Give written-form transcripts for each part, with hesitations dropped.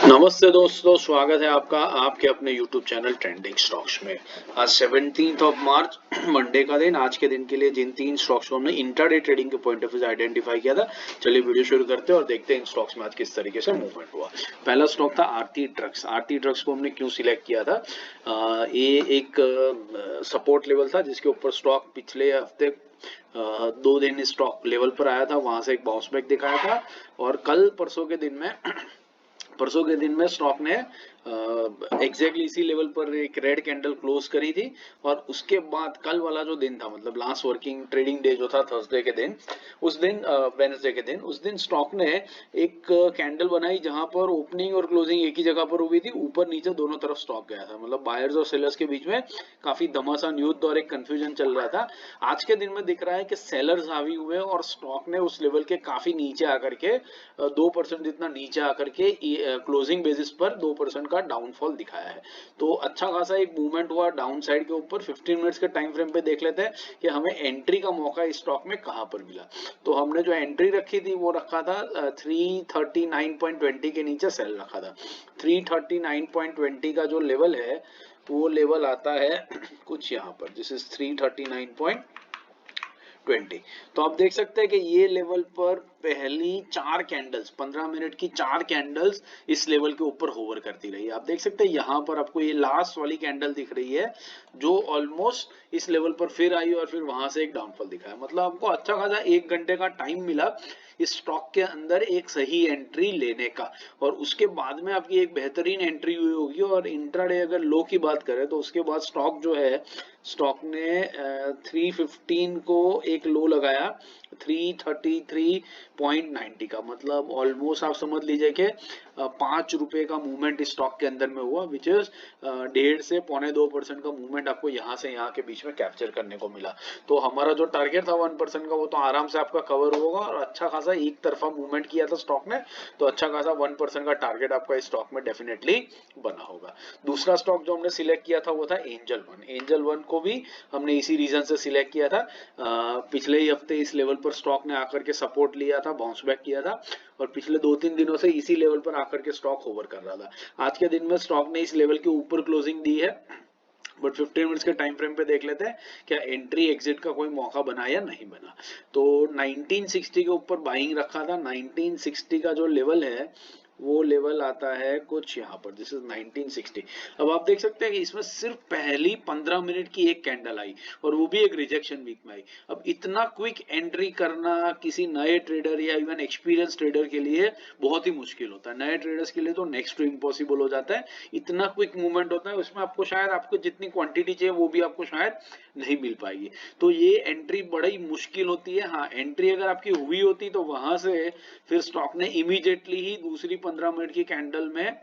नमस्ते दोस्तों, स्वागत है आपका आपके अपने YouTube चैनल ट्रेंडिंग स्टॉक्स में। आज 17 मार्च मंडे का दिन। आज के दिन के लिए जिन 3 स्टॉक्स को हमने इंट्राडे ट्रेडिंग के पॉइंट ऑफ व्यू से आइडेंटिफाई किया था, चलिए वीडियो शुरू करते हैं और देखते हैं इन स्टॉक्स में आज किस तरीके से मूवमेंट हुआ। पहला स्टॉक था आरती ड्रग्स। आरती ड्रग्स को हमने क्यों सिलेक्ट किया था? ये एक सपोर्ट लेवल था जिसके ऊपर स्टॉक पिछले हफ्ते 2 दिन स्टॉक लेवल पर आया था, वहां से एक बाउंस बैक दिखाया था और कल परसों के दिन में स्टॉक ने एग्जैक्टली इसी लेवल पर एक रेड कैंडल क्लोज करी थी और उसके बाद कल वाला जो दिन था, मतलब लास्ट वर्किंग ट्रेडिंग डे जो था थर्सडे के दिन, उस दिन वेडनेसडे के दिन, उस दिन स्टॉक ने एक कैंडल बनाई जहां पर ओपनिंग और क्लोजिंग एक ही जगह पर हुई थी। ऊपर नीचे दोनों तरफ स्टॉक गया था, मतलब बायर्स और सेलर्स के बीच में काफी घमासान युद्ध और एक कंफ्यूजन चल रहा था। आज के दिन में दिख रहा है कि सेलर्स हावी हुए और स्टॉक ने उस लेवल के काफी नीचे आकर के 2% जितना नीचे आकर के क्लोजिंग बेसिस पर 2% का डाउनफॉल दिखाया है। तो अच्छा खासा एक मूवमेंट हुआ डाउन साइड के ऊपर। 15 मिनट्स के टाइम फ्रेम पे देख लेते हैं कि हमें एंट्री का मौका इस स्टॉक में कहां पर मिला। तो हमने जो एंट्री रखी थी वो रखा था 339.20 के नीचे सेल रखा था। 339.20 का जो लेवल है वो लेवल आता है कुछ यहाँ पर, दिस इज 339.20। तो आप देख सकते हैं कि ये लेवल पर पहली 4 कैंडल्स, 15 मिनट की 4 कैंडल्स इस लेवल के ऊपर होवर करती रही। आप देख सकते हैं यहाँ पर आपको ये लास्ट वाली कैंडल दिख रही है जो ऑलमोस्ट इस लेवल पर फिर आई और फिर वहां से एक डाउनफॉल दिखाया। मतलब आपको अच्छा खासा 1 घंटे का टाइम मिला इस स्टॉक के अंदर एक सही एंट्री लेने का, और उसके बाद में आपकी एक बेहतरीन एंट्री हुई होगी। और इंट्राडे अगर लो की बात करें तो उसके बाद स्टॉक जो है, स्टॉक ने 315 को एक लो लगाया 333.90 का, मतलब ऑलमोस्ट आप समझ लीजिए कि 5 रुपए का मूवमेंट इस स्टॉक के अंदर में हुआ, विच इज 1.5 से 1.25% का मूवमेंट आपको यहाँ से यहाँ के बीच में कैप्चर करने को मिला। तो हमारा जो टारगेट था 1% का वो तो आराम से आपका कवर होगा और अच्छा खासा एक तरफा मूवमेंट किया था स्टॉक ने, तो अच्छा खासा 1% का टारगेट आपका इस स्टॉक में डेफिनेटली बना होगा। दूसरा स्टॉक जो हमने सिलेक्ट किया था वो था एंजल वन। एंजल वन को भी हमने इसी रीजन से सिलेक्ट किया था। पिछले ही हफ्ते इस लेवल पर स्टॉक ने आकर के सपोर्ट लिया था, बाउंस बैक किया था और पिछले 2-3 दिनों से इसी लेवल पर आकर के स्टॉक होवर कर रहा था। आज के दिन में स्टॉक ने इस लेवल के ऊपर क्लोजिंग दी है, बट 15 मिनट्स के टाइम फ्रेम पे देख लेते हैं क्या एंट्री एग्जिट का कोई मौका बना या नहीं बना। तो 1960 के ऊपर बाइंग रखा था। 1960 का जो लेवल है वो लेवल आता है कुछ यहाँ पर, दिस इज 1960। अब आप देख सकते हैं कि इसमें सिर्फ पहली 15 मिनट की एक कैंडल आई और वो भी एक रिजेक्शन वीक में आई। अब इतना क्विक एंट्री करना किसी नए ट्रेडर या इवन एक्सपीरियंस ट्रेडर के लिए बहुत ही मुश्किल होता है। नए ट्रेडर्स के लिए तो नेक्स्ट टू इम्पॉसिबल हो जाता है। इतना क्विक मूवमेंट होता है उसमें आपको शायद आपको जितनी क्वांटिटी चाहिए वो भी आपको शायद नहीं मिल पाएगी। तो ये एंट्री बड़ी मुश्किल होती है। हाँ, एंट्री अगर आपकी हुई होती तो वहां से फिर स्टॉक ने इमीडिएटली ही दूसरी 15 मिनट की कैंडल में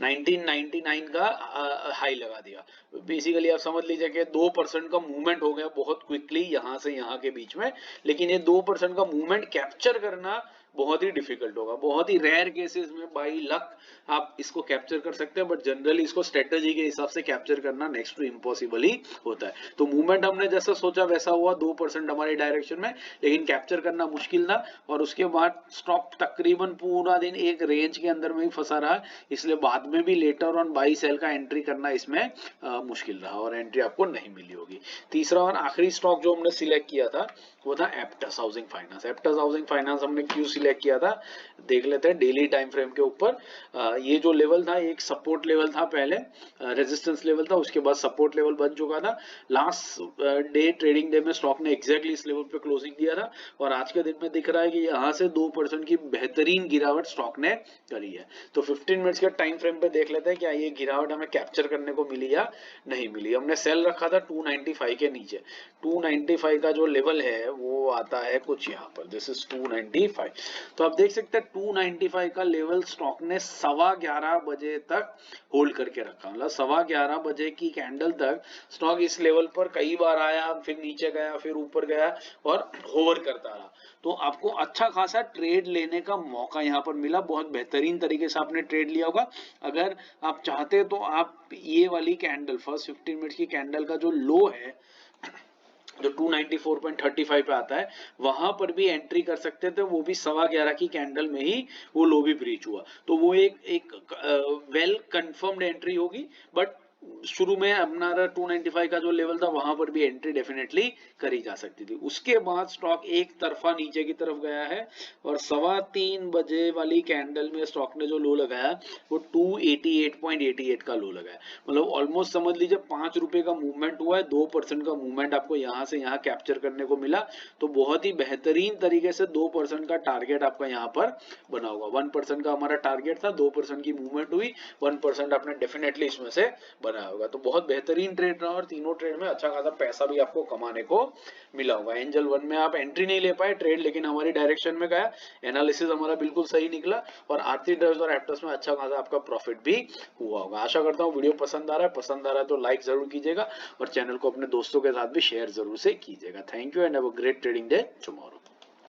1999 का हाई लगा दिया। बेसिकली आप समझ लीजिए कि 2% का मूवमेंट हो गया बहुत क्विकली यहां से यहां के बीच में, लेकिन ये 2% का मूवमेंट कैप्चर करना बहुत ही डिफिकल्ट होगा। बहुत ही रेयर केसेस में बाई लक आप इसको कैप्चर कर सकते हैं, बट जनरली इसको स्ट्रेटेजी के हिसाब से कैप्चर करना नेक्स्ट टू इम्पॉसिबल ही होता है। तो मूवमेंट हमने जैसा सोचा वैसा हुआ, 2% हमारी डायरेक्शन में, लेकिन कैप्चर करना मुश्किल था। और उसके बाद स्टॉक तकरीबन पूरा दिन एक रेंज के अंदर में ही फंसा रहा, इसलिए बाद में भी लेटर ऑन बाई सेल का एंट्री करना इसमें मुश्किल रहा और एंट्री आपको नहीं मिली होगी। तीसरा और आखिरी स्टॉक जो हमने सिलेक्ट किया था वो था Aptus housing finance. Aptus housing finance हमने क्यों सिलेक्ट किया था देख लेते हैं डेली टाइम फ्रेम के ऊपर। ये जो लेवल था एक सपोर्ट लेवल था, पहले रेजिस्टेंस लेवल था, उसके बाद सपोर्ट लेवल बन चुका था। लास्ट डे ट्रेडिंग डे में स्टॉक ने एग्जैक्टली इस लेवल पे क्लोजिंग दिया था और आज के दिन में दिख रहा है कि यहाँ से 2% की बेहतरीन गिरावट स्टॉक ने करी है। तो 15 मिनट्स के टाइम फ्रेम पे देख लेते हैं क्या ये गिरावट हमें कैप्चर करने को मिली या नहीं मिली। हमने सेल रखा था 295 के नीचे। 295 का जो लेवल है वो आता है कुछ यहाँ पर, दिस इज 295। तो आप देख सकते हैं 295 का लेवल स्टॉक ने 11:15 बजे तक होल्ड करके रखा। मतलब 11:15 बजे की कैंडल तक स्टॉक इस लेवल पर कई बार आया, फिर नीचे गया, फिर ऊपर गया और होवर करता रहा। तो आपको अच्छा खासा ट्रेड लेने का मौका यहाँ पर मिला। बहुत बेहतरीन तरीके से आपने ट्रेड लिया होगा। अगर आप चाहते तो आप ये वाली कैंडल, फर्स्ट 15 मिनट की कैंडल का जो लो है जो 294.35 पे आता है वहां पर भी एंट्री कर सकते थे, वो भी 11:15 की कैंडल में ही वो लो भी ब्रीच हुआ, तो वो एक एक वेल कंफर्म्ड एंट्री होगी। बट शुरू में हमारा 295 का जो लेवल था वहां पर भी एंट्री डेफिनेटली करी जा सकती थी। उसके बाद स्टॉक एक तरफा नीचे की तरफ गया है और 3:15 वाली कैंडल में स्टॉक ने जो लो लगाया वो 288.88 का लो लगाया, मतलब ऑलमोस्ट समझ लीजिए 5 रुपए का मूवमेंट हुआ है, 2% का मूवमेंट आपको यहाँ से यहाँ कैप्चर करने को मिला, तो बहुत ही बेहतरीन तरीके से 2% का टारगेट आपका यहाँ पर बना होगा। 1% का हमारा टारगेट था, 2% की मूवमेंट हुई, 1% आपने डेफिनेटली इसमें से बनाया होगा। तो बहुत बेहतरीन ट्रेड रहा और तीनों ट्रेड में अच्छा खासा पैसा भी आपको कमाने को मिला होगा। एंजल 1 में आप एंट्री नहीं ले पाए ट्रेड, लेकिन हमारी डायरेक्शन में गया, एनालिसिस हमारा बिल्कुल सही निकला और आरती ड्राइव्स और एप्टस में अच्छा खासा आपका प्रॉफिट भी हुआ होगा। आशा करता हूँ वीडियो पसंद आ रहा है, पसंद आ रहा है तो लाइक जरूर कीजिएगा और चैनल को अपने दोस्तों के साथ भी शेयर जरूर से कीजिएगा। Thank you and have a great trading day tomorrow.